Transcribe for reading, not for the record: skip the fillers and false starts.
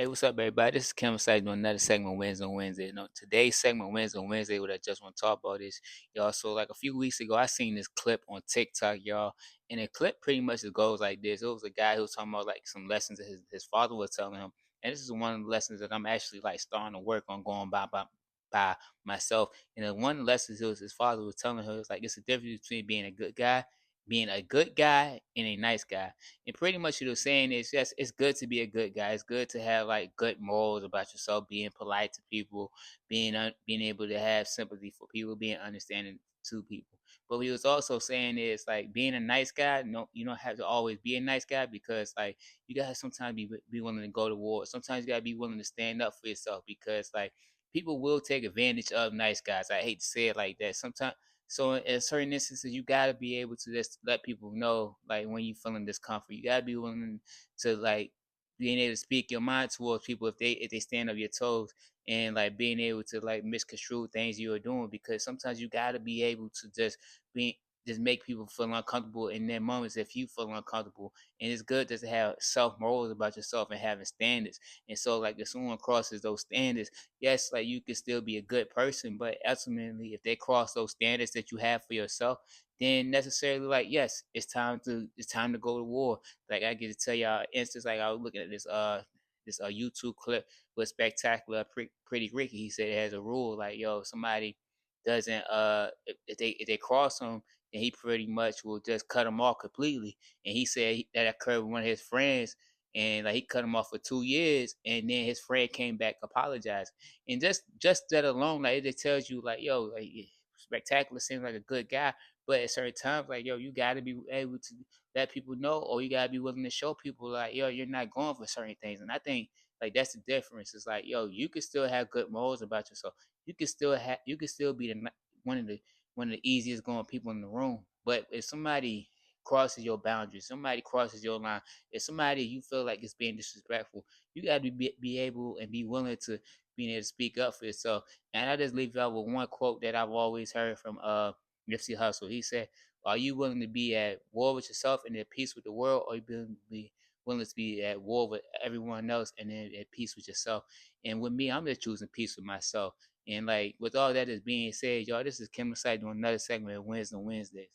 Hey, what's up, everybody? This is Kim Site doing another segment Wednesday on Wednesday. Today's segment Wednesday on Wednesday, what I just want to talk about is, y'all. So, like a few weeks ago, I seen this clip on TikTok, y'all, and the clip pretty much just goes like this. It was a guy who was talking about like some lessons that his father was telling him, and this is one of the lessons that I'm actually like starting to work on going by myself. And then one of the lessons his father was telling her is like it's the difference between being a good guy and a nice guy. And pretty much what you're saying is, yes, it's good to be a good guy. It's good to have like good morals about yourself, being polite to people, being able to have sympathy for people, being understanding to people. But what he was also saying is like being a nice guy. No, you don't have to always be a nice guy because like you gotta sometimes be willing to go to war. Sometimes you gotta be willing to stand up for yourself because like people will take advantage of nice guys. I hate to say it like that. Sometimes so in certain instances, you gotta be able to just let people know, like when you feeling discomfort, you gotta be willing to like being able to speak your mind towards people if they stand on your toes and like being able to like misconstrue things you are doing because sometimes you gotta be able to just make people feel uncomfortable in their moments if you feel uncomfortable. And it's good just to have self morals about yourself and having standards. And so like if someone crosses those standards, yes, like you can still be a good person, but ultimately, if they cross those standards that you have for yourself, then necessarily, like, yes, it's time to go to war. Like I get to tell y'all instance, like I was looking at this YouTube clip with Spectacular Pretty Ricky. He said it has a rule like, yo, somebody doesn't if they cross him, then he pretty much will just cut them off completely. And he said that occurred with one of his friends, and like he cut him off for 2 years, and then his friend came back apologized. And just that alone, like it just tells you, like, yo, like Spectacular seems like a good guy, but at certain times, like, yo, you got to be able to let people know, or you got to be willing to show people, like, yo, you're not going for certain things. And I think like that's the difference. It's like, yo, you can still have good morals about yourself. You can still be one of the one of the easiest going people in the room. But if somebody crosses your boundaries, somebody crosses your line, if somebody you feel like is being disrespectful, you got to be able and be willing to being able to speak up for yourself. And I just leave out with one quote that I've always heard from Nipsey Hussle. He said, "Are you willing to be at war with yourself and at peace with the world, or willing to be at war with everyone else and then at peace with yourself?" And with me, I'm just choosing peace with myself. And like with all that is being said, y'all, this is Kim Site doing another segment of Wednesday on Wednesdays.